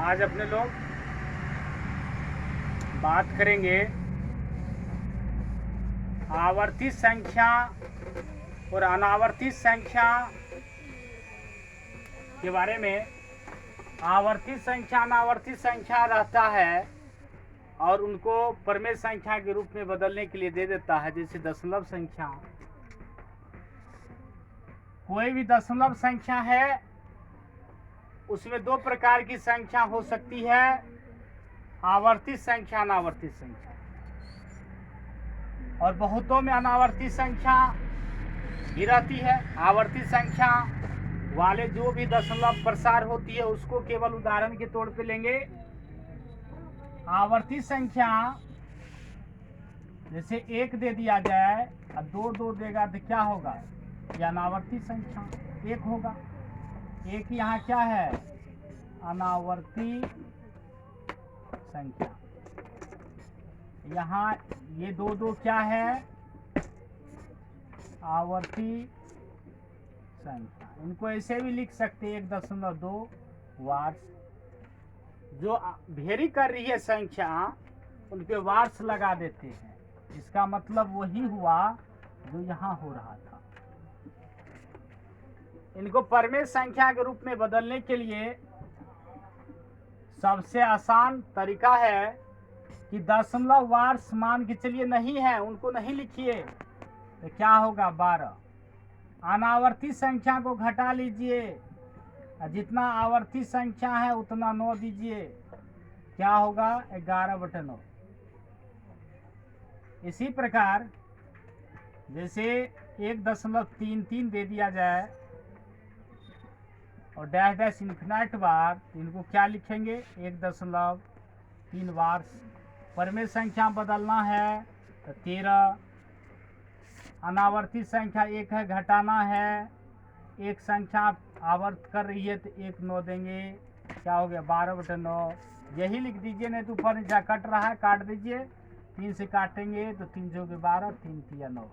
आज अपने लोग बात करेंगे आवर्ती संख्या और अनावर्ती संख्या के बारे में। आवर्ती संख्या अनावर्ती संख्या रहता है और उनको परमेय संख्या के रूप में बदलने के लिए दे देता है। जैसे दशमलव संख्या, कोई भी दशमलव संख्या है उसमें दो प्रकार की संख्या हो सकती है, आवर्ती संख्या अनावर्ती संख्या। और बहुतों में अनावर्ती संख्या भी रहती है। आवर्ती संख्या वाले जो भी दशमलव प्रसार होती है उसको केवल उदाहरण के तौर पे लेंगे। आवर्ती संख्या जैसे 1 दे दिया जाए और 2 देगा तो क्या होगा? यह अनावर्ती संख्या 1 होगा। एक यहाँ क्या है? अनावर्ती संख्या। यहाँ ये 2 क्या है? आवर्ती संख्या। इनको ऐसे भी लिख सकते हैं 1.2 वार्स। जो भेरी कर रही है संख्या उन पे वार्स लगा देते हैं। इसका मतलब वही हुआ जो यहाँ हो रहा था। इनको परमेय संख्या के रूप में बदलने के लिए सबसे आसान तरीका है कि दशमलव वार्स मान के चलिए नहीं है, उनको नहीं लिखिए तो क्या होगा? 12। अनावर्ती संख्या को घटा लीजिए, जितना आवर्ती संख्या है उतना 9 दीजिए, क्या होगा? 11/9। इसी प्रकार जैसे 1.33 दे दिया जाए और डैश डैश इन्फिनाइट बार, इनको क्या लिखेंगे? 1.3 वार्स। परमेय संख्या बदलना है तो 13। अनावर्ती संख्या 1 है, घटाना है। एक संख्या आवर्त कर रही है तो 1 9 देंगे, क्या हो गया? 12/9। यही लिख दीजिए, नहीं तो ऊपर नीचे कट रहा है, काट दीजिए। 3 से काटेंगे तो 3 से हो गए 12, 3 3 9,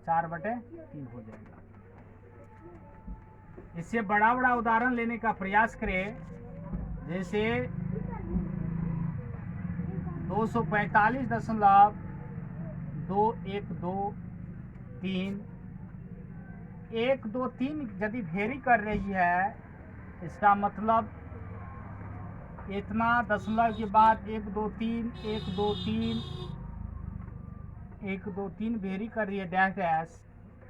4/3 हो जाएगा। इससे बड़ा बड़ा उदाहरण लेने का प्रयास करें। जैसे 245.212 1 2 3 यदि भेरी कर रही है, इसका मतलब इतना दशमलव के बाद 1 2 3 1 2 3 1 2 3 भेरी कर रही है डैश डैश।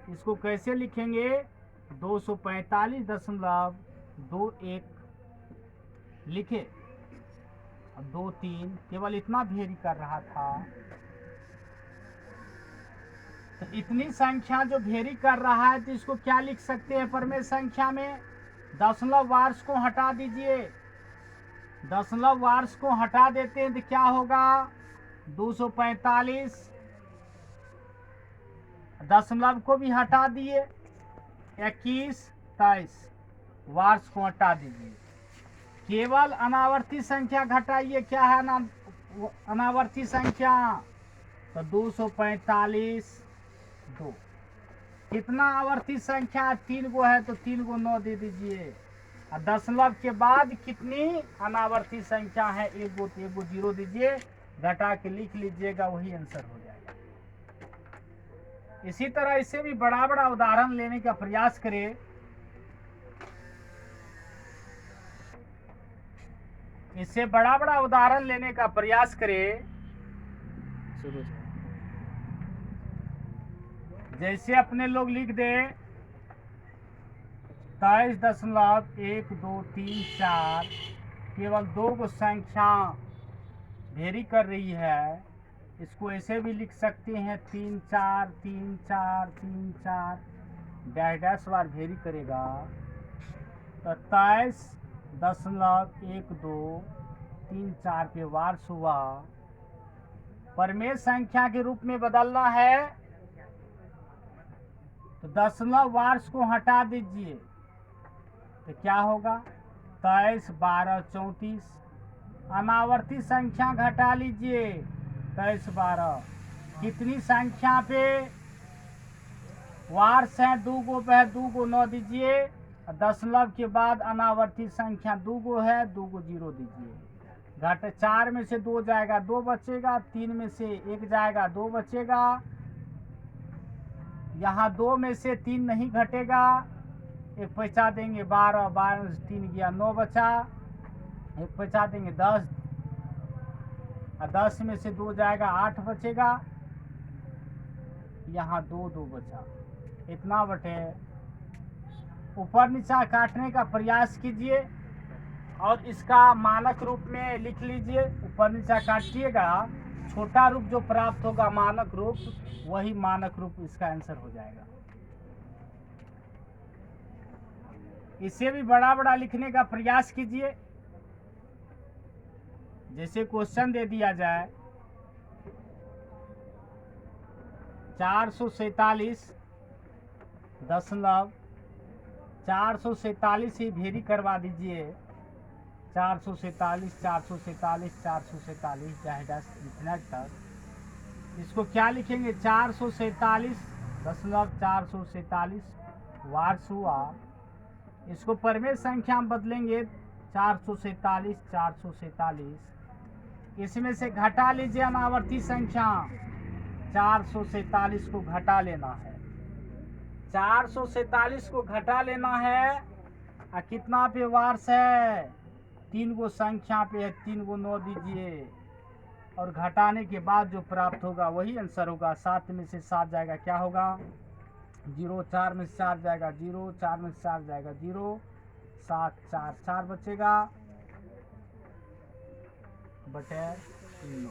इसको कैसे लिखेंगे? 245.21 लिखे। अब 2 3 केवल इतना भेरी कर रहा था। तो इतनी संख्या जो भेरी कर रहा है तो इसको क्या लिख सकते हैं परमेय संख्या में? दशमलव वार्स को हटा दीजिए। दशमलव वार्स को हटा देते हैं तो क्या होगा? 245। दशमलव को भी हटा दिए, 21 23 वार्स को हटा दीजिए। केवल अनावर्ती संख्या घटाइए। क्या है अनावर्ती संख्या? तो 245 2। कितना आवर्ती संख्या? 3 गो है तो 3 गो 9 दे दीजिए। और दशमलव के बाद कितनी अनावर्ती संख्या है? 1 गो, तो 1 गो 0 दीजिए, घटा के लिख लीजिएगा, वही आंसर हो जाएगा। इसी तरह इससे भी बड़ा बड़ा उदाहरण लेने का प्रयास करें। इससे बड़ा बड़ा उदाहरण लेने का प्रयास करें। जैसे अपने लोग लिख दे 23.123 केवल 2 गो संख्या भेरी कर रही है। इसको ऐसे भी लिख सकते हैं 3 4 3 4 3 4 डैश डैश बार भेरी करेगा तो 23.1234 पे वार्स हुआ। परमेय संख्या के रूप में बदलना है तो दशमलव वार्स को हटा दीजिए तो क्या होगा? 23 12 34। अनावर्ती संख्या घटा लीजिए, 23 12। कितनी संख्या पे वार्स है? 2 गो पे है, 2 गो 9 दीजिए, दशमलव के बाद अनावर्ती संख्या 2 गो है, 2 गो 0 दीजिए। घट 4 में से 2 जाएगा 2 बचेगा, 3 में से 1 जाएगा 2 बचेगा, यहाँ 2 में से 3 नहीं घटेगा, एक पैसा देंगे 12, 12 में से 3 गया 9 बचा, एक पैसा देंगे 10, और 10 में से 2 जाएगा 8 बचेगा, यहाँ 2 2 बचा, इतना बटे। ऊपर नीचा काटने का प्रयास कीजिए और इसका मानक रूप में लिख लीजिए। ऊपर नीचा काटिएगा, छोटा रूप जो प्राप्त होगा मानक रूप, वही मानक रूप इसका आंसर हो जाएगा। इसे भी बड़ा बड़ा लिखने का प्रयास कीजिए। जैसे क्वेश्चन दे दिया जाए 447 दशमलव 447 ही भेरी करवा दीजिए। 447 447 447 चाहे इतना तक। इसको क्या लिखेंगे? 447.447 वार्ष हुआ। इसको परमेय संख्या में बदलेंगे 447 447। इसमें से घटा लीजिए अनावर्ती संख्या। 447 को घटा लेना है, 447 को घटा लेना है। और कितना पे वार्ष है? 3 गो संख्या पे है, 3 गो 9 दीजिए और घटाने के बाद जो प्राप्त होगा वही आंसर होगा। 7 में से 7 जाएगा, क्या होगा? 0। 4 में से 4 जाएगा 0, 4 में से 4 जाएगा 0, 7 4 4 बचेगा बटे 3।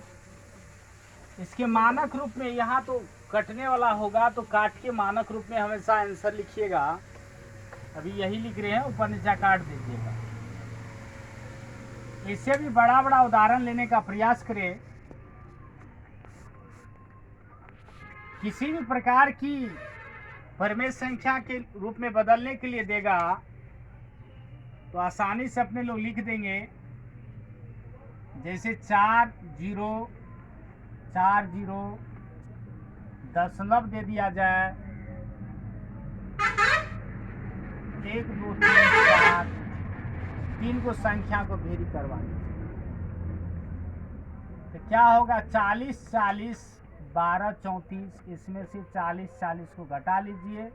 इसके मानक रूप में यहाँ तो कटने वाला होगा, तो काट के मानक रूप में हमेशा आंसर लिखिएगा। अभी यही लिख रहे हैं, ऊपर नीचा काट दीजिएगा। इससे भी बड़ा बड़ा उदाहरण लेने का प्रयास करें। किसी भी प्रकार की परमेय संख्या के रूप में बदलने के लिए देगा तो आसानी से अपने लोग लिख देंगे। जैसे 4 0 4 0 दशमलव दे दिया जाए 1 2 3 4, 3 को संख्या को भेरी करवा दीजिए। तो क्या होगा? 40 40 12 34। इसमें से 40 40 को घटा लीजिए,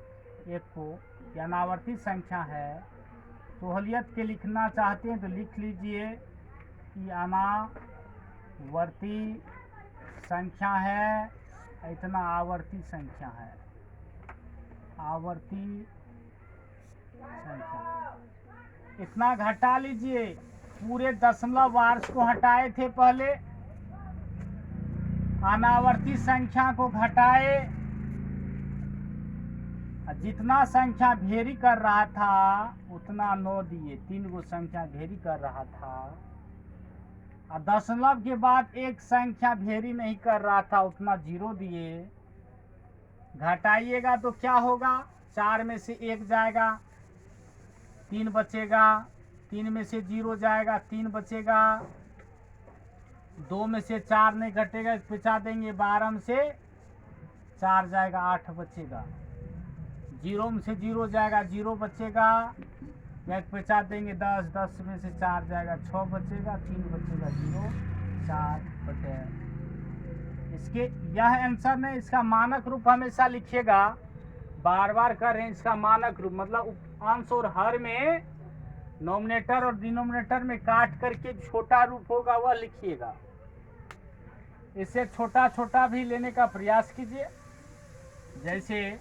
एक को। ये अनावर्ती संख्या है। सोहलियत के लिखना चाहते हैं तो लिख लीजिए कि अनावर्ती संख्या है, इतना आवर्ती संख्या है। आवर्ती संख्या इतना घटा लीजिए। पूरे दशमलव वार्ष को हटाए थे पहले, अनावर्ती संख्या को घटाए, जितना संख्या भेरी कर रहा था उतना 9 दिए। 3 गो संख्या भेरी कर रहा था और दशमलव के बाद एक संख्या भेरी नहीं कर रहा था, उतना 0 दिए। घटाइएगा तो क्या होगा? 4 में से 1 जाएगा, 3 बचेगा। 3 में से 0 जाएगा, 3 बचेगा। 2 में से 4 नहीं घटेगा, पिछा देंगे। 12 में से 4 जाएगा, 8 बचेगा। 0 में से 0 जाएगा, 0 बचेगा। एक पिछा देंगे 10, 10 में से 4 जाएगा, 6 बचेगा। 3 बचेगा 0, 4 बटे। इसके यह आंसर नहीं, इसका मानक रूप हमेशा लिखिएगा। बार बार कर रहे हैं इसका मानक रूप, मतलब अंश और हर में नोमिनेटर और डिनोमिनेटर में काट करके छोटा रूप होगा वह लिखिएगा। इससे छोटा छोटा भी लेने का प्रयास कीजिए। जैसे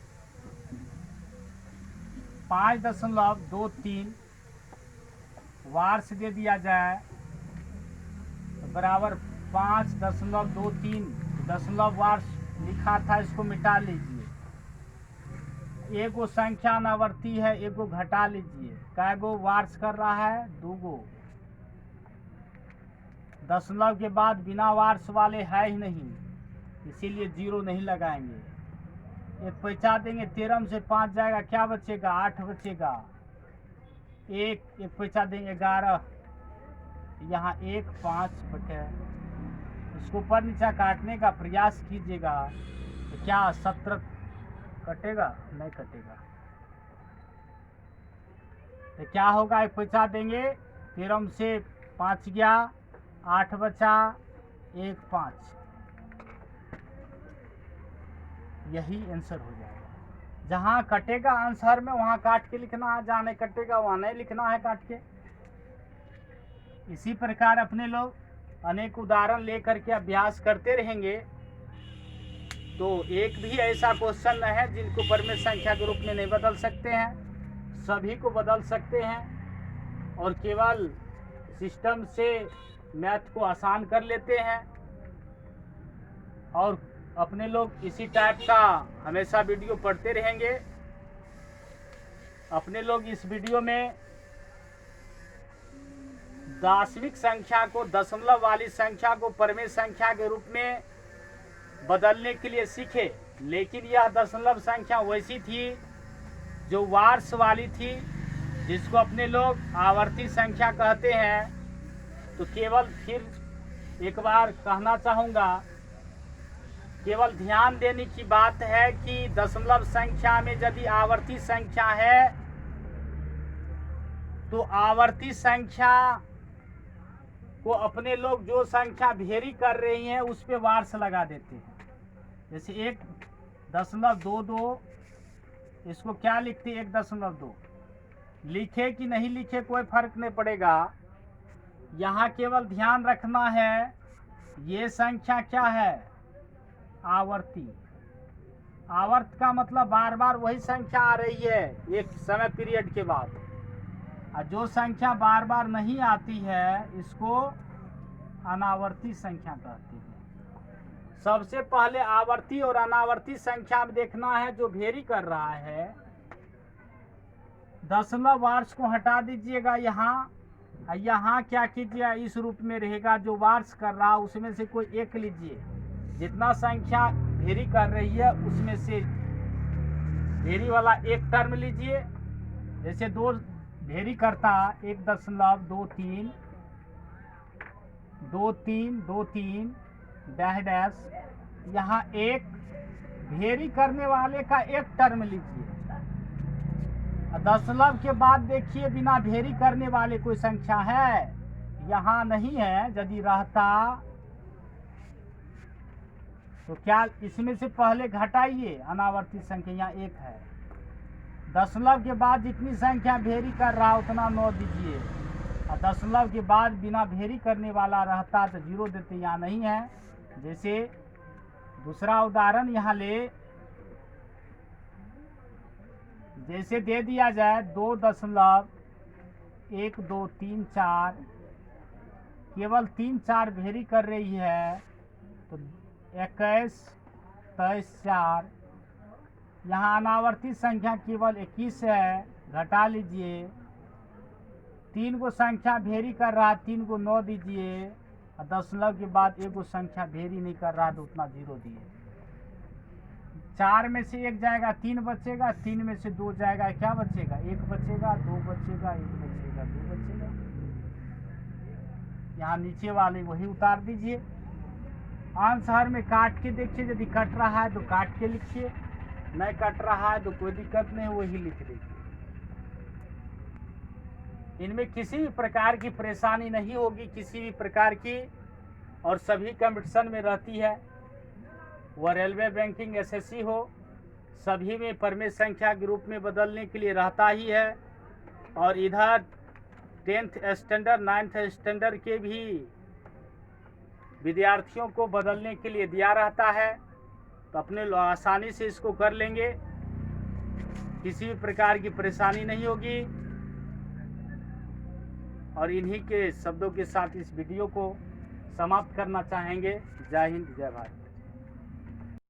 5.23 वार्ष दे दिया जाए तो बराबर 5.23 दशमलव वार्ष लिखा था, इसको मिटा लीजिए। एगो संख्या अनावर्ती है, एगो घटा लीजिए। कै गो वार्ष कर रहा है? 2 गो। दशमलव के बाद बिना वार्ष वाले है ही नहीं, इसीलिए 0 नहीं लगाएंगे। एक पैसा देंगे, 13 में से 5 जाएगा, क्या बचेगा? 8 बचेगा। एक पैसा देंगे 11, यहाँ 1 5 बटे। इसको ऊपर नीचा काटने का प्रयास कीजिएगा तो क्या 17 कटेगा? नहीं कटेगा। तो क्या होगा, एक पैसा देंगे, 13 से 5 गया, 8 बचा, 1 5, यही आंसर हो जाएगा। जहाँ कटेगा आंसर में वहाँ काट के लिखना है, जहाँ नहीं कटेगा वहाँ नहीं लिखना है काट के। इसी प्रकार अपने लोग अनेक उदाहरण लेकर के अभ्यास करते रहेंगे। तो एक भी ऐसा क्वेश्चन है जिनको परमेय संख्या के रूप में नहीं बदल सकते हैं, सभी को बदल सकते हैं और केवल सिस्टम से मैथ को आसान कर लेते हैं। और अपने लोग इसी टाइप का हमेशा वीडियो पढ़ते रहेंगे। अपने लोग इस वीडियो में दार्शनिक संख्या को, दशमलव वाली संख्या को परमेय संख्या के रूप में बदलने के लिए सीखे। लेकिन यह दशमलव संख्या वैसी थी जो वार्ष वाली थी, जिसको अपने लोग आवर्ती संख्या कहते हैं। तो केवल फिर एक बार कहना चाहूँगा, केवल ध्यान देने की बात है कि दशमलव संख्या में यदि आवर्ती संख्या है तो आवर्ती संख्या को अपने लोग जो संख्या वेरी कर रही हैं उस पे वार्ष लगा देते हैं। जैसे 1.22, इसको क्या लिखते हैं, 1.2। लिखे कि नहीं लिखे कोई फर्क नहीं पड़ेगा। यहाँ केवल ध्यान रखना है ये संख्या क्या है, आवर्ती। आवर्त का मतलब बार बार वही संख्या आ रही है एक समय पीरियड के बाद। और जो संख्या बार बार नहीं आती है इसको अनावर्ती संख्या कहते हैं। सबसे पहले आवर्ती और अनावर्ती संख्या में देखना है जो वेरी कर रहा है। दशमलव वार्ष को हटा दीजिएगा यहाँ, यहाँ क्या कीजिए, इस रूप में रहेगा। जो वार्ष कर रहा है उसमें से कोई एक लीजिए, जितना संख्या वेरी कर रही है उसमें से वेरी वाला एक टर्म लीजिए। जैसे 2 वेरी करता 1.23, 2 3 डैश डैश, यहाँ एक वेरी करने वाले का एक टर्म लीजिए। दशमलव के बाद देखिए बिना वेरी करने वाले कोई संख्या है, यहाँ नहीं है। यदि रहता तो क्या, इसमें से पहले घटाइए अनावर्ती संख्या, यहाँ 1 है। दशमलव के बाद जितनी संख्या वेरी कर रहा उतना 9 दीजिए। और दशमलव के बाद बिना वेरी करने वाला रहता तो 0 देते, यहाँ नहीं है। जैसे दूसरा उदाहरण यहाँ ले, जैसे दे दिया जाए 2.1234, केवल 3 4 वेरी कर रही है तो 21 23 4। यहाँ अनावर्ती संख्या केवल 21 है, घटा लीजिए। 3 को संख्या वेरी कर रहा है, 3 को 9 दीजिए। और दशमलव के बाद एक संख्या वेरी नहीं कर रहा तो उतना 0 दिए। 4 में से 1 जाएगा, 3 बचेगा। 3 में से 2 जाएगा, क्या बचेगा, 1 बचेगा। 2 बचेगा, 1 बचेगा, 2 बचेगा। यहाँ नीचे वाले वही उतार दीजिए। आंसर में काट के देखिए, यदि कट रहा है तो काट के लिखिए, नहीं कट रहा है तो कोई दिक्कत नहीं, वही लिख दीजिए। इनमें किसी भी प्रकार की परेशानी नहीं होगी, किसी भी प्रकार की। और सभी कंपटीशन में रहती है, वह रेलवे, बैंकिंग, एसएससी हो, सभी में परमेय संख्या के रूप में बदलने के लिए रहता ही है। और इधर 10th स्टैंडर्ड 9th स्टैंडर्ड के भी विद्यार्थियों को बदलने के लिए दिया रहता है। तो अपने आसानी से इसको कर लेंगे, किसी भी प्रकार की परेशानी नहीं होगी। और इन्हीं के शब्दों के साथ इस वीडियो को समाप्त करना चाहेंगे। जय हिंद, जय भारत।